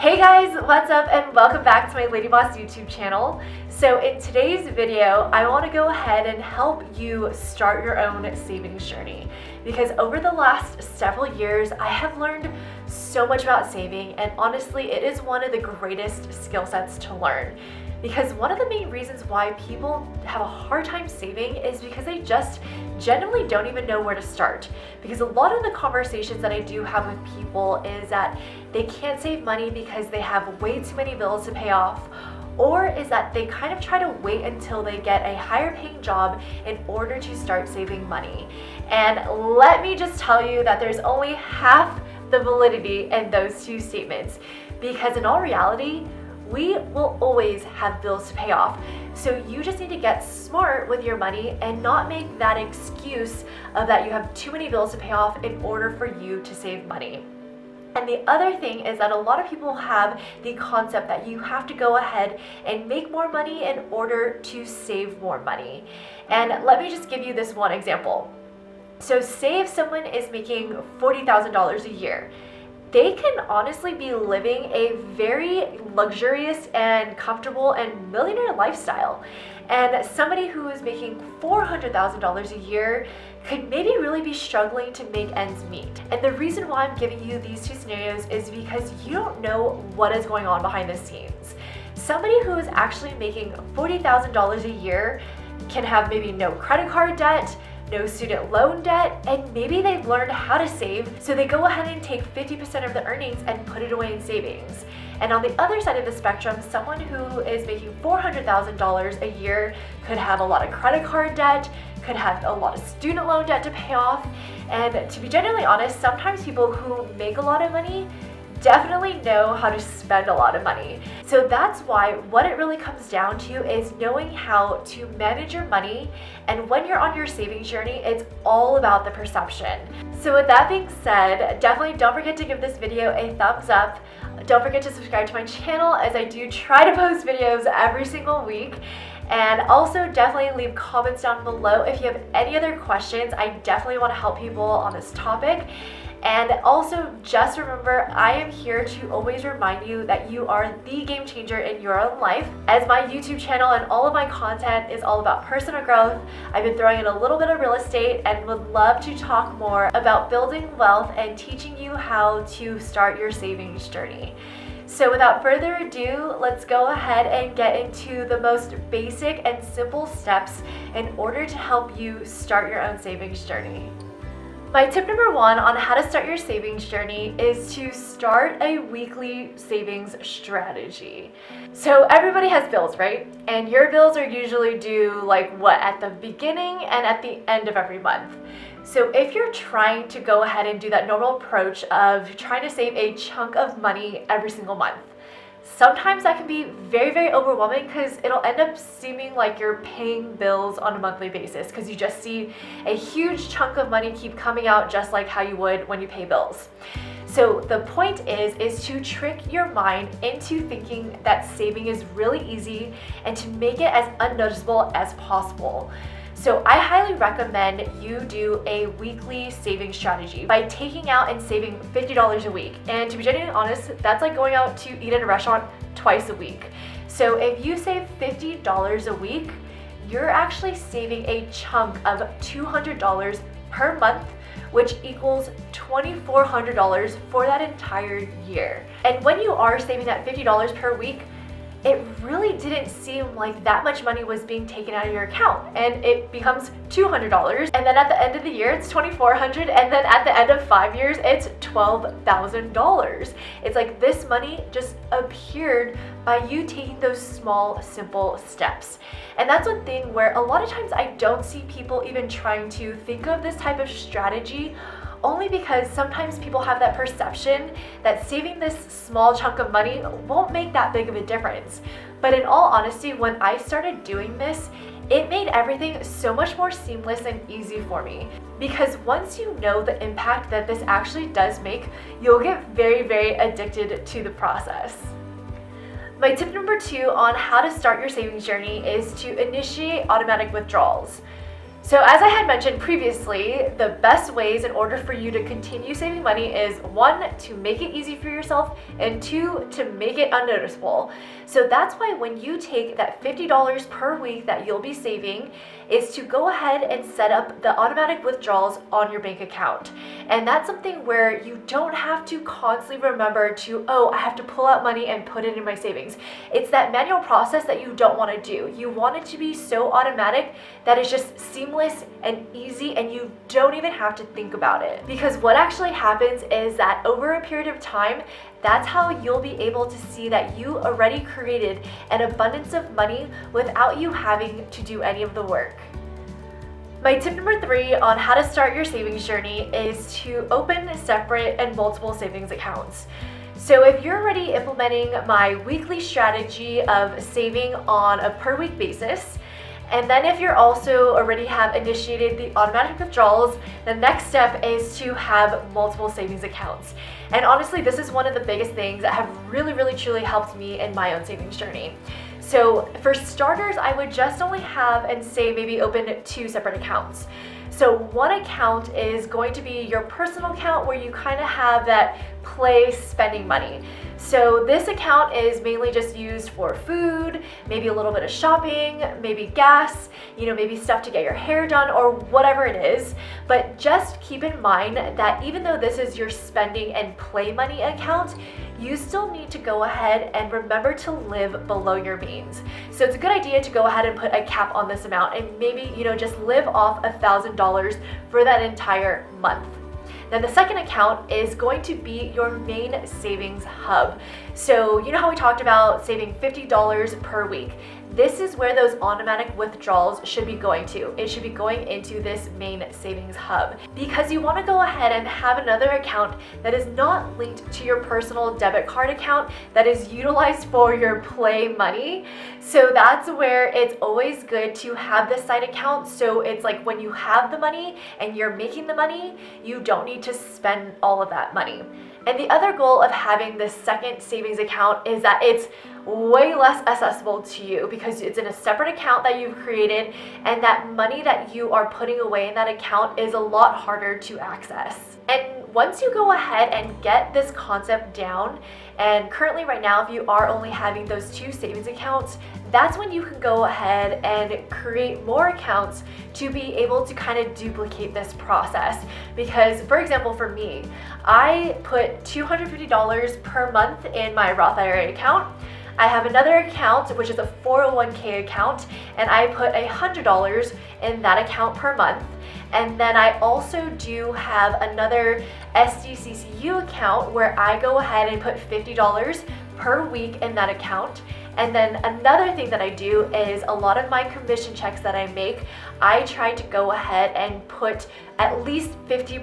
Hey guys, what's up and welcome back to my Lady Boss YouTube channel. So in today's video, I want to go ahead and help you start your own savings journey, because over the last several years, I have learned so much about saving, and honestly, it is one of the greatest skill sets to learn. Because one of the main reasons why people have a hard time saving is because they just genuinely don't even know where to start. Because a lot of the conversations that I do have with people is that they can't save money because they have way too many bills to pay off, or is that they kind of try to wait until they get a higher paying job in order to start saving money. And let me just tell you that there's only half the validity in those two statements, because in all reality, we will always have bills to pay off. So you just need to get smart with your money and not make that excuse of that you have too many bills to pay off in order for you to save money. And the other thing is that a lot of people have the concept that you have to go ahead and make more money in order to save more money. And let me just give you this one example. So say if someone is making $40,000 a year, they can honestly be living a very luxurious and comfortable and millionaire lifestyle. And somebody who is making $400,000 a year could maybe really be struggling to make ends meet. And the reason why I'm giving you these two scenarios is because you don't know what is going on behind the scenes. Somebody who is actually making $40,000 a year can have maybe no credit card debt, no student loan debt, and maybe they've learned how to save, so they go ahead and take 50% of the earnings and put it away in savings. And on the other side of the spectrum, someone who is making $400,000 a year could have a lot of credit card debt, could have a lot of student loan debt to pay off, and to be genuinely honest, sometimes people who make a lot of money definitely know how to spend a lot of money. So that's why what it really comes down to is knowing how to manage your money. And when you're on your savings journey, it's all about the perception. So with that being said, definitely don't forget to give this video a thumbs up. Don't forget to subscribe to my channel, as I do try to post videos every single week. And also definitely leave comments down below if you have any other questions. I definitely want to help people on this topic. And also just remember, I am here to always remind you that you are the game changer in your own life. As my YouTube channel and all of my content is all about personal growth, I've been throwing in a little bit of real estate and would love to talk more about building wealth and teaching you how to start your savings journey. So without further ado, let's go ahead and get into the most basic and simple steps in order to help you start your own savings journey. My tip number one on how to start your savings journey is to start a weekly savings strategy. So everybody has bills, right? And your bills are usually due at the beginning and at the end of every month. So if you're trying to go ahead and do that normal approach of trying to save a chunk of money every single month, sometimes that can be very, very overwhelming, because it'll end up seeming like you're paying bills on a monthly basis, because you just see a huge chunk of money keep coming out, just like how you would when you pay bills. So the point is to trick your mind into thinking that saving is really easy and to make it as unnoticeable as possible. So I highly recommend you do a weekly saving strategy by taking out and saving $50 a week. And to be genuinely honest, that's like going out to eat at a restaurant twice a week. So if you save $50 a week, you're actually saving a chunk of $200 per month, which equals $2,400 for that entire year. And when you are saving that $50 per week, it really didn't seem like that much money was being taken out of your account, and it becomes $200, and then at the end of the year it's $2,400, and then at the end of 5 years it's $12,000. It's like this money just appeared by you taking those small, simple steps. And that's one thing where a lot of times I don't see people even trying to think of this type of strategy, only because sometimes people have that perception that saving this small chunk of money won't make that big of a difference. But in all honesty, when I started doing this, it made everything so much more seamless and easy for me. Because once you know the impact that this actually does make, you'll get very, very addicted to the process. My tip number two on how to start your savings journey is to initiate automatic withdrawals. So as I had mentioned previously, the best ways in order for you to continue saving money is 1, to make it easy for yourself, and 2, to make it unnoticeable. So that's why when you take that $50 per week that you'll be saving, is to go ahead and set up the automatic withdrawals on your bank account. And that's something where you don't have to constantly remember to, oh, I have to pull out money and put it in my savings. It's that manual process that you don't want to do. You want it to be so automatic that it's just seamless and easy, and you don't even have to think about it. Because what actually happens is that over a period of time, that's how you'll be able to see that you already created an abundance of money without you having to do any of the work. My tip number 3 on how to start your savings journey is to open separate and multiple savings accounts. So if you're already implementing my weekly strategy of saving on a per week basis, and then if you're also already have initiated the automatic withdrawals, the next step is to have multiple savings accounts. And honestly, this is one of the biggest things that have really truly helped me in my own savings journey. So for starters, I would just only have and say maybe open 2 separate accounts. So one account is going to be your personal account where you kind of have that play spending money. So this account is mainly just used for food, maybe a little bit of shopping, maybe gas, maybe stuff to get your hair done or whatever it is. But just keep in mind that even though this is your spending and play money account, you still need to go ahead and remember to live below your means. So it's a good idea to go ahead and put a cap on this amount and maybe, just live off $1,000 for that entire month. Then the second account is going to be your main savings hub. So you know how we talked about saving $50 per week? This is where those automatic withdrawals should be going to. It should be going into this main savings hub because you want to go ahead and have another account that is not linked to your personal debit card account that is utilized for your play money. So that's where it's always good to have this side account. So it's like when you have the money and you're making the money, you don't need to spend all of that money. And the other goal of having this second savings account is that it's way less accessible to you because it's in a separate account that you've created, and that money that you are putting away in that account is a lot harder to access. And once you go ahead and get this concept down, and currently right now if you are only having those 2 savings accounts, that's when you can go ahead and create more accounts to be able to kind of duplicate this process. Because for example, for me, I put $250 per month in my Roth IRA account. I have another account, which is a 401k account, and I put $100 in that account per month. And then I also do have another SDCCU account where I go ahead and put $50 per week in that account. And then another thing that I do is a lot of my commission checks that I make, I try to go ahead and put at least 50%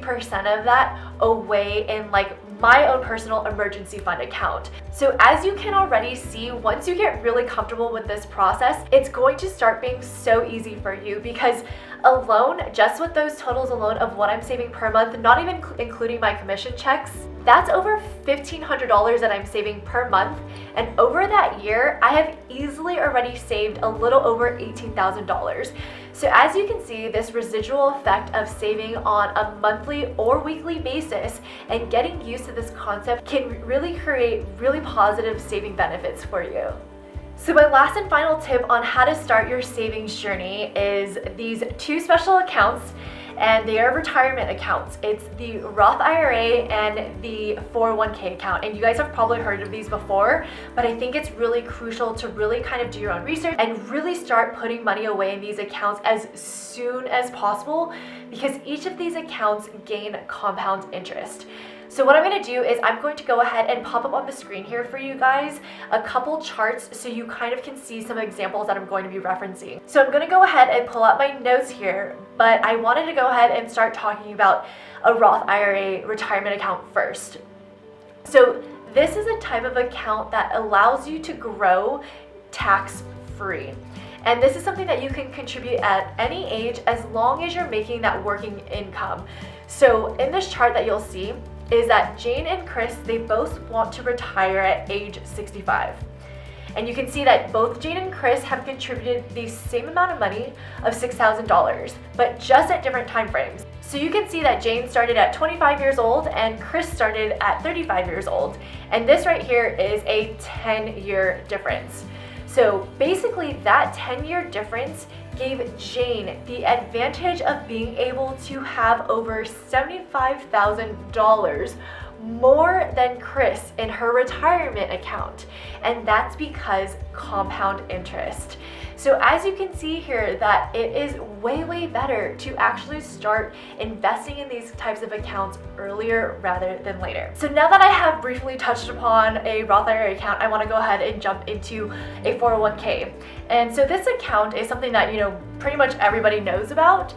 of that away in like my own personal emergency fund account. So as you can already see, once you get really comfortable with this process, it's going to start being so easy for you because alone, just with those totals alone of what I'm saving per month, not even including my commission checks, that's over $1,500 that I'm saving per month. And over that year, I have easily already saved a little over $18,000. So as you can see, this residual effect of saving on a monthly or weekly basis and getting used to this concept can really create really positive saving benefits for you. So my last and final tip on how to start your savings journey is these 2 special accounts, and they are retirement accounts. It's the Roth IRA and the 401k account. And you guys have probably heard of these before, but I think it's really crucial to really kind of do your own research and really start putting money away in these accounts as soon as possible because each of these accounts gain compound interest. So what I'm going to do is I'm going to go ahead and pop up on the screen here for you guys a couple charts so you kind of can see some examples that I'm going to be referencing. So I'm going to go ahead and pull up my notes here, but I wanted to go ahead and start talking about a Roth IRA retirement account first. So this is a type of account that allows you to grow tax-free. And this is something that you can contribute at any age as long as you're making that working income. So in this chart that you'll see, is that Jane and Chris, they both want to retire at age 65. And you can see that both Jane and Chris have contributed the same amount of money of $6,000, but just at different time frames. So you can see that Jane started at 25 years old and Chris started at 35 years old. And this right here is a 10-year difference. So basically that 10-year difference gave Jane the advantage of being able to have over $75,000 more than Chris in her retirement account. And that's because compound interest. So as you can see here, that it is way better to actually start investing in these types of accounts earlier rather than later. So now that I have briefly touched upon a Roth IRA account, I want to go ahead and jump into a 401k. And so this account is something that, pretty much everybody knows about.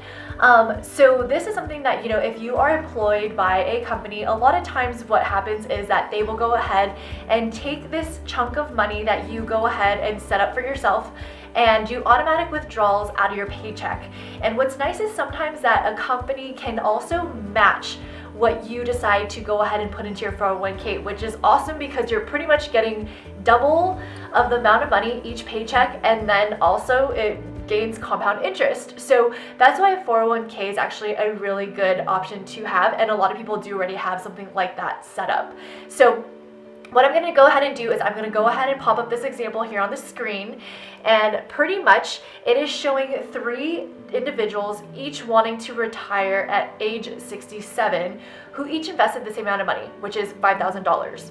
So this is something that, if you are employed by a company, a lot of times what happens is that they will go ahead and take this chunk of money that you go ahead and set up for yourself and do automatic withdrawals out of your paycheck. And what's nice is sometimes that a company can also match what you decide to go ahead and put into your 401k, which is awesome because you're pretty much getting double of the amount of money each paycheck, and then also it gains compound interest. So that's why a 401k is actually a really good option to have, and a lot of people do already have something like that set up. So what I'm going to go ahead and do is I'm going to go ahead and pop up this example here on the screen, and pretty much it is showing 3 individuals each wanting to retire at age 67 who each invested the same amount of money, which is $5,000.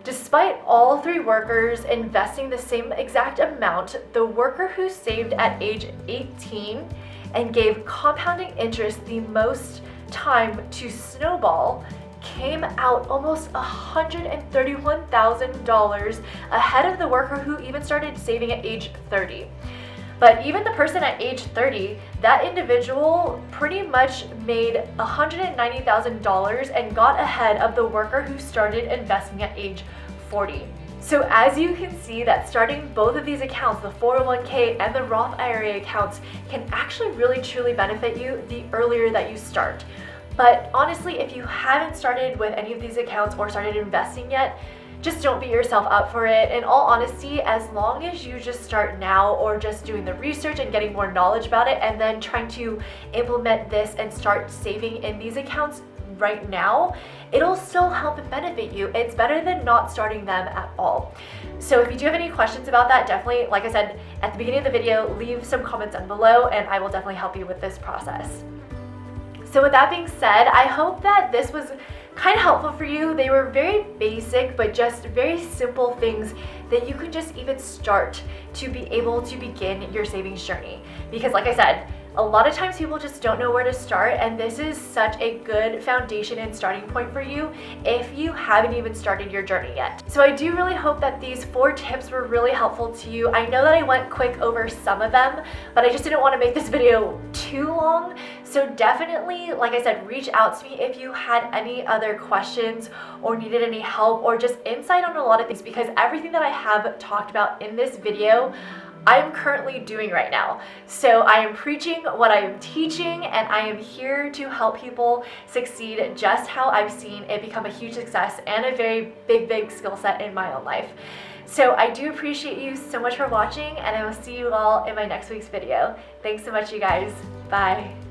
Despite all 3 workers investing the same exact amount, the worker who saved at age 18 and gave compounding interest the most time to snowball came out almost $131,000 ahead of the worker who even started saving at age 30. But even the person at age 30, that individual pretty much made $190,000 and got ahead of the worker who started investing at age 40. So as you can see that starting both of these accounts, the 401k and the Roth IRA accounts, can actually really truly benefit you the earlier that you start. But honestly, if you haven't started with any of these accounts or started investing yet, just don't beat yourself up for it. In all honesty, as long as you just start now or just doing the research and getting more knowledge about it and then trying to implement this and start saving in these accounts right now, it'll still help and benefit you. It's better than not starting them at all. So if you do have any questions about that, definitely, like I said at the beginning of the video, leave some comments down below and I will definitely help you with this process. So with that being said, I hope that this was kind of helpful for you. They were very basic, but just very simple things that you can just even start to be able to begin your savings journey. Because like I said, a lot of times people just don't know where to start, and this is such a good foundation and starting point for you if you haven't even started your journey yet. So I do really hope that these 4 tips were really helpful to you. I know that I went quick over some of them, but I just didn't want to make this video too long. So definitely, like I said, reach out to me if you had any other questions or needed any help or just insight on a lot of things, because everything that I have talked about in this video, I'm currently doing right now. So I am preaching what I am teaching, and I am here to help people succeed just how I've seen it become a huge success and a very big skill set in my own life. So I do appreciate you so much for watching, and I will see you all in my next week's video. Thanks so much, you guys. Bye.